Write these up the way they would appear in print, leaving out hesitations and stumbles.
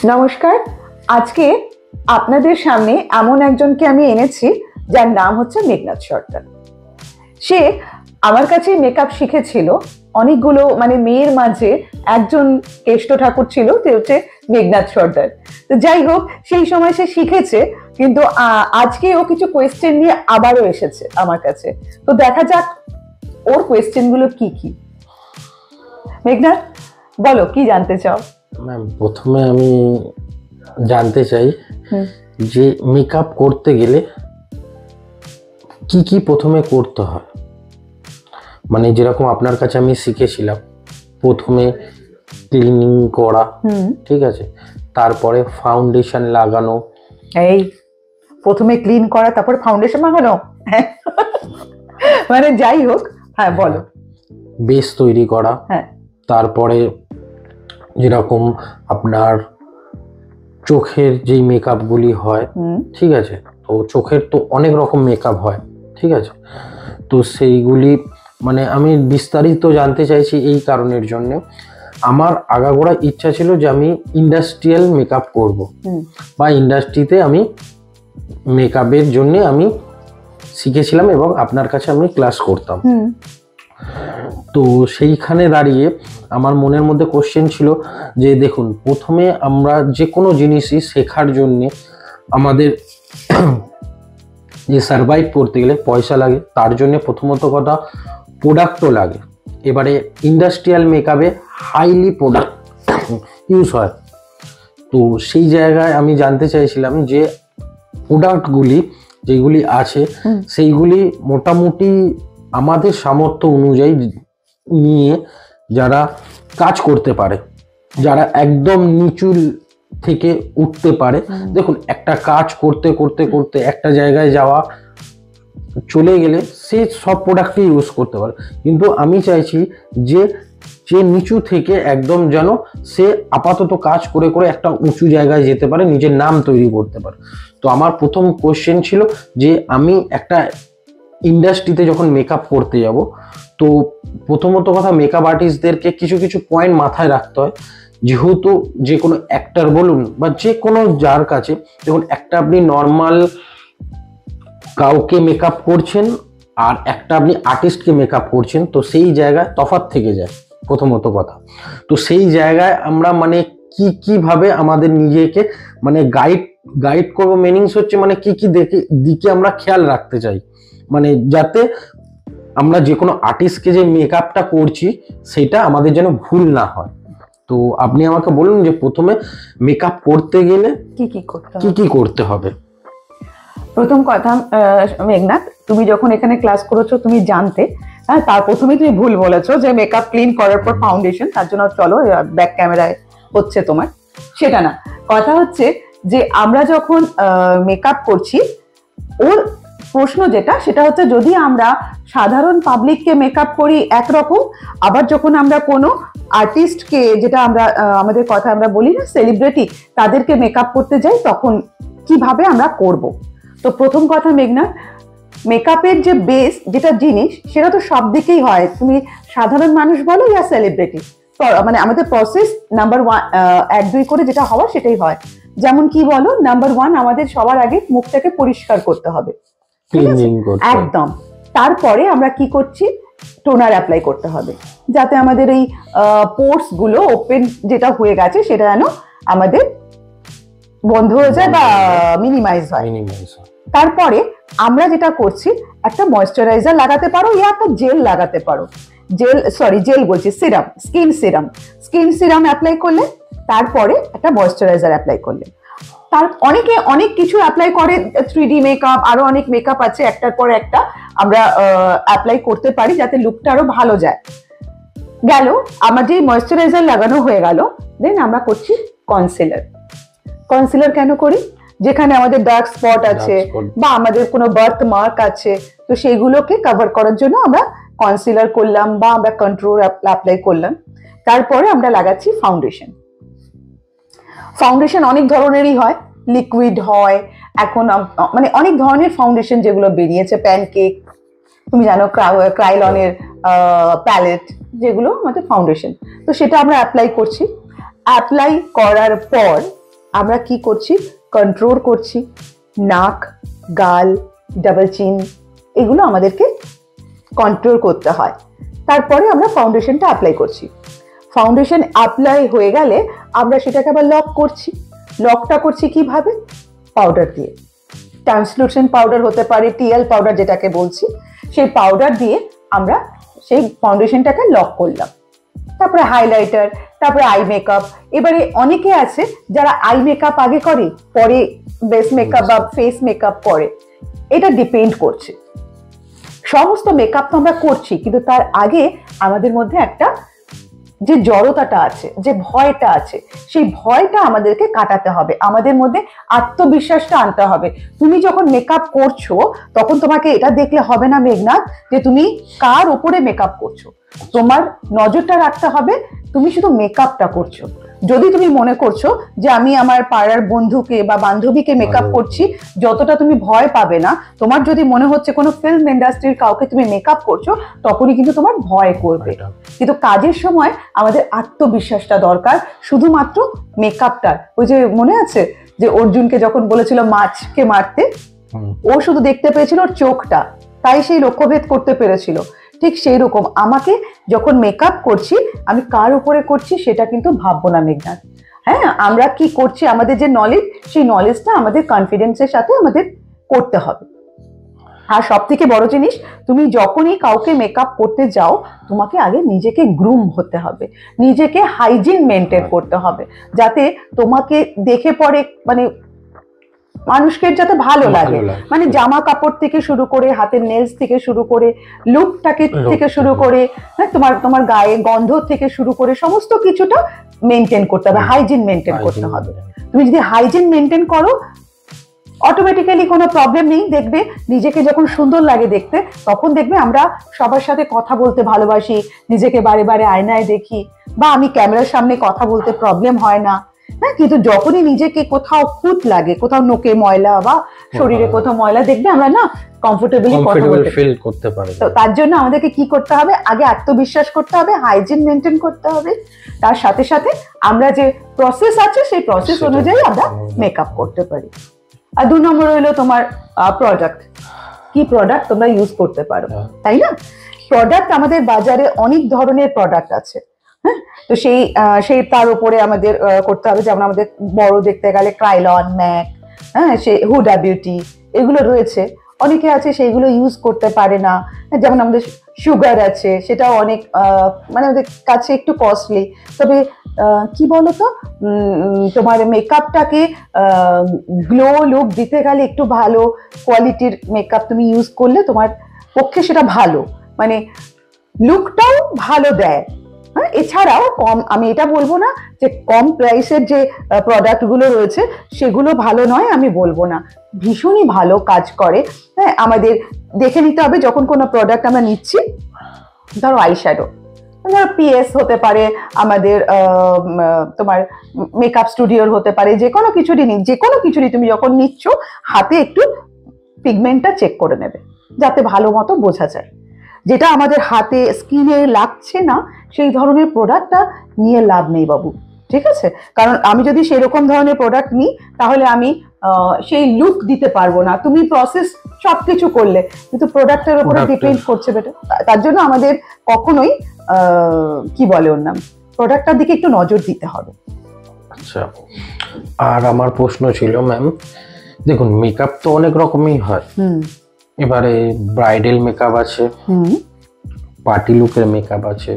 নমস্কার। আজকে আপনাদের সামনে এমন একজনকে আমি এনেছি যার নাম হচ্ছে মেঘনাদ সর্দার। সে আমার কাছে মেকআপ শিখেছিল। অনেকগুলো মেয়ের মাঝে একজন কেষ্ট ঠাকুর ছিল, সে হচ্ছে মেঘনাদ সর্দার। তো যাই হোক, সেই সময় সে শিখেছে, কিন্তু আজকে ও কিছু কোয়েশ্চেন নিয়ে আবারও এসেছে আমার কাছে। তো দেখা যাক ওর কোয়েশ্চেন গুলো কি কি। মেঘনাদ, বলো কি জানতে চাও? ম্যাম, প্রথমে আমি জানতে চাই যে মেকআপ করতে গেলে কি কি প্রথমে করতে হয়। যেরকম আপনার কাছে আমি শিখেছিলাম, প্রথমে ক্লিনিং করা, ঠিক আছে, তারপরে ফাউন্ডেশন লাগানো। এই প্রথমে ক্লিন করা, তারপরে ফাউন্ডেশন লাগানো? যাই হোক, হ্যাঁ বলো। বেস তৈরি করা, হ্যাঁ, তারপরে যেরকম আপনার চোখের যেই মেকআপ গুলি হয়, ঠিক আছে, তো চোখের তো অনেক রকম মেকআপ হয়, ঠিক আছে, তো সেইগুলি আমি বিস্তারিত জানতে চাইছি এই কারণের জন্য। আমার আগাগোড়া ইচ্ছা ছিল যে আমি ইন্ডাস্ট্রিয়াল মেকআপ করব, বা ইন্ডাস্ট্রিতে আমি মেকআপের জন্য আমি শিখেছিলাম এবং আপনার কাছে আমি ক্লাস করতাম। তো সেইখানে দাঁড়িয়ে আমার মনের মধ্যে কোশ্চেন ছিল যে দেখুন, প্রথমে আমরা যে কোনো জিনিসই শেখার জন্যে আমাদের যে সার্ভাইভ করতে গেলে পয়সা লাগে, তার জন্য প্রথমত কথা প্রোডাক্টও লাগে। এবারে ইন্ডাস্ট্রিয়াল মেকআপে হাইলি প্রোডাক্ট ইউজ হয়। তো সেই জায়গায় আমি জানতে চাইছিলাম যে প্রোডাক্টগুলি যেগুলি আছে সেইগুলি মোটামুটি আমাদের সামর্থ্য অনুযায়ী নিয়ে যারা কাজ করতে পারে, যারা একদম নিচু থেকে উঠতে পারে। দেখুন, একটা কাজ করতে করতে করতে একটা জায়গায় যাওয়া চলে গেলে সে সব প্রোডাক্টই ইউজ করতে পারে, কিন্তু আমি চাইছি যে নিচু থেকে একদম যেন সে আপাতত কাজ করে করে একটা উঁচু জায়গায় যেতে পারে, নিজের নাম তৈরি করতে পারে। তো আমার প্রথম কোশ্চেন ছিল যে আমি একটা ইন্ডাস্ট্রিতে যখন মেকআপ করতে যাব, তো প্রথমত কথা মেকআপ আর্টিস্টদেরকে কিছু কিছু পয়েন্ট মাথায় রাখতে হয়। যেহেতু যে কোনো অ্যাক্টর বলুন বা যে কোনো যার কাছে, দেখুন, একটা আপনি নর্মাল কাউকে মেকআপ করছেন আর একটা আপনি আর্টিস্টকে মেকআপ করছেন, তো সেই জায়গায় তফাৎ থেকে যায় প্রথমত কথা। তো সেই জায়গায় আমরা কিভাবে আমাদের নিজেকে গাইড করবো, মিনিংস হচ্ছে কি কি দিকে আমরা খেয়াল রাখতে চাই, যাতে আমরা যে কোনো আর্টিস্টকে যে মেকআপটা করছি সেটা আমাদের যেন ভুল না হয়। তো আপনি আমাকে বলুন যে প্রথমে মেকআপ করতে গেলে কি কি করতে হবে। প্রথম কথা, মেঘনাদ, তুমি যখন এখানে ক্লাস করেছো তুমি জানতে, হ্যাঁ, তার প্রথমে তুমি ভুল বলেছো যে মেকআপ ক্লিন করার পর ফাউন্ডেশন, তার জন্য চলো ব্যাক ক্যামেরায় হচ্ছে তোমার, সেটা না। কথা হচ্ছে যে আমরা যখন মেকআপ করছি, ওর প্রশ্ন যেটা, সেটা হচ্ছে যদি আমরা সাধারণ পাবলিককে মেকআপ করি একরকম, আবার যখন আমরা কোনো আর্টিস্টকে, যেটা আমরা আমাদের কথা আমরা বলি না সেলিব্রিটি, তাদেরকে মেকআপ করতে যাই, তখন কিভাবে আমরা করব। তো প্রথম কথা মেঘনাদ, মেকআপের যে বেস যেটা জিনিস, সেটা তো সব দিকেই হয়, তুমি সাধারণ মানুষ বলো ইয়া সেলিব্রিটি, আমাদের প্রসেস নাম্বার 1-2 করে যেটা হওয়া সেটাই হয়। যেমন কি বলো, নাম্বার 1, আমাদের সবার আগে মুখটাকে পরিষ্কার করতে হবে, একদম। তারপরে আমরা কি করছি, টোনার অ্যাপ্লাই করতে হবে, যাতে আমাদের এই পোর্স গুলো ওপেন যেটা হয়ে গেছে সেটা যেন আমাদের বন্ধ হয়ে যায় বা মিনিমাইজ হয়। তারপরে আমরা যেটা করছি, একটা ময়েশ্চারাইজার লাগাতে পারো ইয়া একটা জেল লাগাতে পারো। জেল বলছি, সিরাম, স্কিন সিরাম অ্যাপ্লাই করলে, তারপরে একটা ময়েশ্চারাইজার অ্যাপ্লাই করলে, তার অনেকে অনেক কিছু অ্যাপ্লাই করে, 3D মেকআপ, আরো অনেক মেকআপ আছে, একটার পর একটা আমরা অ্যাপ্লাই করতে পারি যাতে লুকটা আরো ভালো যায়। গেল আমার যে ময়েশ্চারাইজার লাগানো হয়ে গেল, দেন আমরা করছি কনসিলার কেন করি, যেখানে আমাদের ডার্ক স্পট আছে বা আমাদের কোনো বার্থ মার্ক আছে, তো সেইগুলোকে কভার করার জন্য আমরা কনসিলার করলাম বা আমরা কন্ট্রোল অ্যাপ্লাই করলাম। তারপরে আমরা লাগাচ্ছি ফাউন্ডেশন অনেক ধরনেরই হয়, লিকুইড হয়, এখন অনেক ধরনের ফাউন্ডেশন যেগুলো বেরিয়েছে, প্যানকেক, তুমি জানো, ক্রাইলনের প্যালেট, যেগুলো আমাদের ফাউন্ডেশন, তো সেটা আমরা অ্যাপ্লাই করছি। অ্যাপ্লাই করার পর আমরা কি করছি, কন্ট্রোল করছি। নাক, গাল, ডাবল চিন, এগুলো আমাদেরকে কন্ট্রোল করতে হয়। তারপরে আমরা ফাউন্ডেশনটা অ্যাপ্লাই করছি। ফাউন্ডেশন অ্যাপ্লাই হয়ে গেলে আমরা সেটাকে আবার লক করছি। লকটা করছি কিভাবে? পাউডার দিয়ে। ট্রান্সলুসেন্ট পাউডার হতে পারে, টিএল পাউডার যেটাকে বলছি, সেই পাউডার দিয়ে আমরা সেই ফাউন্ডেশনটাকে লক করলাম। তারপরে হাইলাইটার, তারপরে আই মেকআপ। এবারে অনেকে আছে যারা আই মেকআপ আগে করে, পরে বেস মেকআপ বা ফেস মেকআপ করে। এটা ডিপেন্ড করছে। সমস্ত মেকআপ তো আমরা করছি, কিন্তু তার আগে আমাদের মধ্যে একটা যে জড়তাটা আছে, যে ভয়টা আছে, সেই ভয়টা আমাদেরকে কাটাতে হবে। আমাদের মধ্যে আত্মবিশ্বাসটা আনতে হবে। তুমি যখন মেকআপ করছো তখন তোমাকে এটা দেখলে হবে না মেঘনাথ যে তুমি কার উপরে মেকআপ করছো। তোমার নজরটা রাখতে হবে তুমি শুধু মেকআপটা করছো। যদি তুমি মনে করছো যে আমি আমার পাড়ার বন্ধুকে বা বান্ধবীকে মেকআপ করছি, যতটা তুমি ভয় পাবে না। তোমার যদি মনে হচ্ছে কোনো ফিল্ম ইন্ডাস্ট্রির কাউকে তুমি মেকআপ করছো, তখনই কিন্তু তোমার ভয় করবে। কিন্তু কাজের সময় আমাদের আত্মবিশ্বাসটা দরকার। শুধুমাত্র মেকআপটা, ওই যে মনে আছে যে অর্জুনকে যখন বলেছিল মাছকে মারতে, ও শুধু দেখতে পেয়েছিল ওর চোখটা, তাই সেই লক্ষ্যভেদ করতে পেরেছিল। ঠিক সেই রকম আমাকে যখন মেকআপ করছি, আমি কার উপরে করছি সেটা কিন্তু ভাববো না মেঘনাথ। হ্যাঁ, আমরা কি করছি, আমাদের যে নলেজ, সেই নলেজটা আমাদের কনফিডেন্সের সাথে আমাদের করতে হবে। আর সব থেকে বড় জিনিস, তুমি যখনই কাউকে মেকআপ করতে যাও, তোমাকে আগে নিজেকে গ্রুম হতে হবে, নিজেকে হাইজিন মেনটেন করতে হবে, যাতে তোমাকে দেখে পরে মানে মানুষকে যাতে ভালো লাগে। মানে জামা কাপড় থেকে শুরু করে, হাতের নেলস থেকে শুরু করে, লুকটাকে থেকে শুরু করে, তোমার গায়ে গন্ধ থেকে শুরু করে সমস্ত কিছুটা মেনটেন করতে হবে, হাইজিন মেনটেন করতে হবে। তুমি যদি হাইজিন মেনটেন করো, অটোমেটিক্যালি কোনো প্রবলেম নেই। দেখবে নিজেকে যখন সুন্দর লাগে দেখতে, তখন দেখবে আমরা সবার সাথে কথা বলতে ভালোবাসি, নিজেকে বারে বারে আয়নায় দেখি, বা আমি ক্যামেরার সামনে কথা বলতে প্রবলেম হয় না। হ্যাঁ, কিন্তু যখনই নিজেকে কোথাও খুঁত লাগে, কোথাও নোকে ময়লা বা শরীরে কোথাও ময়লা, দেখবে আমরা না কমফোর্টেবলি কথা বলতে ফিল করতে পারি। তো তার জন্য আমাদেরকে কি করতে হবে? আগে আত্মবিশ্বাস করতে হবে, হাইজিন মেনটেন করতে হবে। তার সাথে সাথে আমরা যে প্রসেস আছে, সেই প্রসেস অনুযায়ী আমরা মেকআপ করতে পারি। আর 2 নম্বর হলো তোমার প্রোডাক্ট। কি প্রোডাক্ট তোমরা ইউজ করতে পারো, তাই না? প্রোডাক্ট আমাদের বাজারে অনেক ধরনের প্রোডাক্ট আছে। হ্যাঁ, তো সেই তার উপরে আমাদের করতে হবে। যেমন আমাদের বড় দেখতে গেলে ক্রাইলন, ম্যাক, হ্যাঁ, সে হুডা বিউটি, এগুলো রয়েছে। অনেকে আছে সেইগুলো ইউজ করতে পারে না। যেমন আমাদের সুগার আছে, সেটাও অনেক মানে আমাদের কাছে একটু কস্টলি। তবে কি বলতো, তোমার মেকআপটাকে গ্লো লুক দিতে গেলে একটু ভালো কোয়ালিটির মেকআপ তুমি ইউজ করলে তোমার পক্ষে সেটা ভালো, মানে লুকটাও ভালো দেয়। হ্যাঁ, এছাড়াও আমি এটা বলবো না যে কম প্রাইসের যে প্রোডাক্টগুলো রয়েছে সেগুলো ভালো নয়, আমি বলবো না, ভীষণই ভালো কাজ করে। হ্যাঁ, আমাদের দেখে নিতে হবে যখন কোনো প্রোডাক্ট আমরা নিচ্ছি। ধরো আইশ্যাডো, ধরো পিএস হতে পারে, আমাদের তোমার মেকআপ স্টুডিওর হতে পারে, যে কোনো কিছুরই তুমি যখন নিচ্ছ, হাতে একটু পিগমেন্টটা চেক করে নেবে, যাতে ভালো মতো বোঝা যায়। যেটা আমাদের হাতে স্কিনে লাগছে না, সেই ধরনের প্রোডাক্টটা নিয়ে লাভ নেই বাবু, ঠিক আছে? কারণ আমি যদি সেরকম ধরনের প্রোডাক্ট নিই, তাহলে আমি সেই লুক দিতে পারবো না। তুমি প্রসেস সবকিছু করলে, কিন্তু প্রোডাক্টের উপরে ডিপেন্ড করছে বেটা। তার জন্য আমাদের কখনোই কি বলে ওর নাম, প্রোডাক্টটার দিকে একটু নজর দিতে হবে। আচ্ছা, আর আমার প্রশ্ন ছিল ম্যাম, দেখুন মেকআপ তো অনেক রকমই হয়। এবারে ব্রাইডাল মেকআপ আছে, পার্টি লুকের মেকআপ আছে,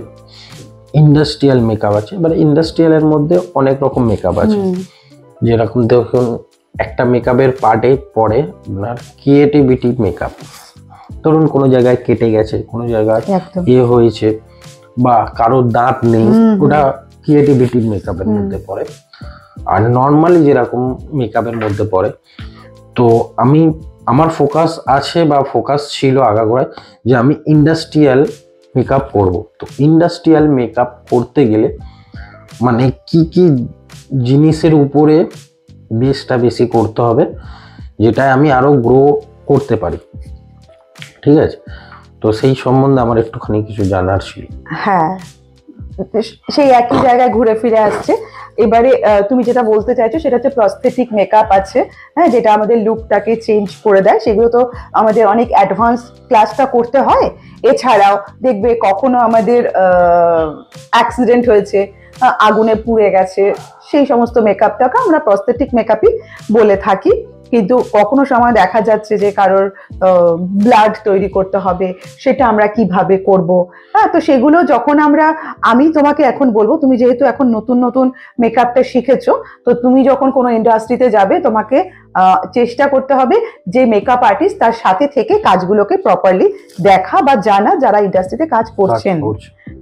ইন্ডাস্ট্রিয়াল মেকআপ আছে। এবারে ইন্ডাস্ট্রিয়ালের মধ্যে অনেক রকম মেকআপ আছে। যেরকম দেখুন, একটা মেকআপের পার্টে পড়ে আপনার ক্রিয়েটিভিটি মেকআপ। ধরুন কোনো জায়গায় কেটে গেছে, কোনো জায়গায় হয়েছে, বা কারোর দাঁত নেই, ওটা ক্রিয়েটিভিটি মেকআপের মধ্যে পড়ে। আর নর্মালি যেরকম মেকআপের মধ্যে পড়ে, তো আমার ফোকাস আছে বা ফোকাস ছিল আগাগোড়ায় যে আমি ইন্ডাস্ট্রিয়াল মেকআপ করব। তো ইন্ডাস্ট্রিয়াল মেকআপ করতে গেলে মানে কি কি জিনিসের উপরে বেসটা বেশি করতে হবে, যেটা আমি আরো গ্রো করতে পারি, ঠিক আছে? তো সেই সম্বন্ধে আমার একটুখানি কিছু জানার ছিল। হ্যাঁ, সেই একই জায়গায় ঘুরে ফিরে আসছে। এবারে তুমি যেটা বলতে চাইছো সেটা হচ্ছে প্রস্থেটিক মেকআপ আছে, হ্যাঁ, যেটা আমাদের লুকটাকে চেঞ্জ করে দেয়। সেগুলো তো আমাদের অনেক অ্যাডভান্স ক্লাসটা করতে হয়। এছাড়াও দেখবে কখনো আমাদের অ্যাক্সিডেন্ট হয়েছে, আগুনে পুড়ে গেছে, সেই সমস্ত মেকআপটাকে আমরা প্রস্থেটিক মেকআপই বলে থাকি। কিন্তু কখনো সময় দেখা যাচ্ছে যে কারোর ব্লাড তৈরি করতে হবে, সেটা আমরা কিভাবে করব, হ্যাঁ, তো সেগুলো যখন আমি তোমাকে এখন বলবো, তুমি যেহেতু এখন নতুন নতুন মেকআপটা শিখেছো, তো তুমি যখন কোনো ইন্ডাস্ট্রিতে যাবে তোমাকে চেষ্টা করতে হবে যে মেকআপ আর্টিস্ট তার সাথে থেকে কাজগুলোকে প্রপারলি দেখা বা জানা, যারা ইন্ডাস্ট্রিতে কাজ করছেন,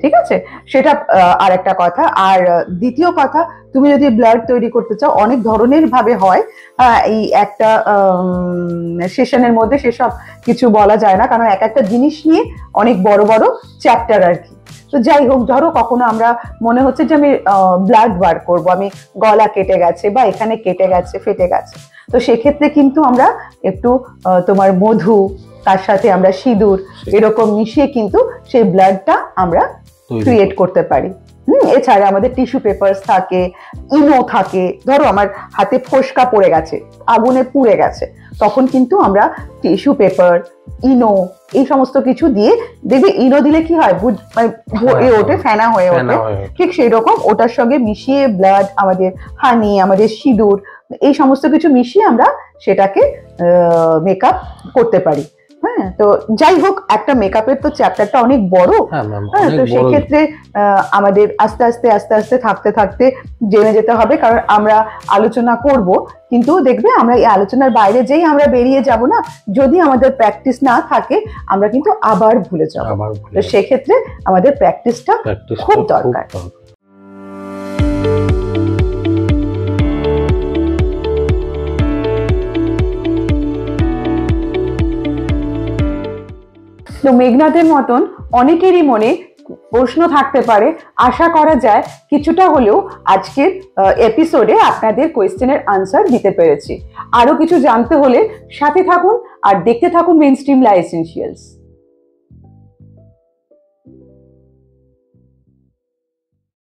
ঠিক আছে? সেটা আর একটা কথা। আর দ্বিতীয় কথা, তুমি যদি ব্লাড তৈরি করতে চাও, অনেক ধরনের ভাবে হয়। এই একটা সেশনের মধ্যে সেসব কিছু বলা যায় না, কারণ এক একটা জিনিস নিয়ে অনেক বড় বড় চ্যাপ্টার আর কি। তো যাই হোক, ধরো কখনো আমরা মনে হচ্ছে যে আমি ব্লাড বার করব, আমি গলা কেটে গেছে বা এখানে কেটে গেছে, ফেটে গেছে, তো সেক্ষেত্রে কিন্তু আমরা একটু তোমার মধু, তার সাথে আমরা সিঁদুর এরকম মিশিয়ে কিন্তু সেই ব্লাডটা আমরা ক্রিয়েট করতে পারি। এছাড়া আমাদের টিস্যু পেপার থাকে, ইনো থাকে। ধরো আমার হাতে ফোসকা পড়ে গেছে, আগুনে পুড়ে গেছে, তখন কিন্তু আমরা টিস্যু পেপার, ইনো, এই সমস্ত কিছু দিয়ে, দেখবে ইনো দিলে কি হয়, ওঠে, ফেনা হয়ে ওঠে, ঠিক সেই রকম ওটার সঙ্গে মিশিয়ে ব্লাড, আমাদের হানি, আমাদের সিঁদুর, এই সমস্ত কিছু মিশিয়ে আমরা সেটাকে মেকআপ করতে পারি। হ্যাঁ, তো যাই হোক, একটা মেকআপের তো চ্যাপ্টারটা অনেক বড়, হ্যাঁ, তো সেক্ষেত্রে আমাদের আস্তে আস্তে আস্তে আস্তে থাকতে থাকতে জেনে যেতে হবে, কারণ আমরা আলোচনা করব, কিন্তু দেখবে আমরা এই আলোচনার বাইরে যেই আমরা বেরিয়ে যাব না, যদি আমাদের প্র্যাকটিস না থাকে আমরা কিন্তু আবার ভুলে যাব। তো সেক্ষেত্রে আমাদের প্র্যাকটিসটা খুব দরকার। তো মেঘনাথের মতন অনেকেরই মনে প্রশ্ন থাকতে পারে, আশা করা যায় কিছুটা হলেও আজকের এপিসোডে আপনাদের কোয়েশ্চেনের আনসার দিতে পেরেছি। আরো কিছু জানতে হলে সাথে থাকুন আর দেখতে থাকুন মেইনস্ট্রিম লা এসেনশিয়ালস।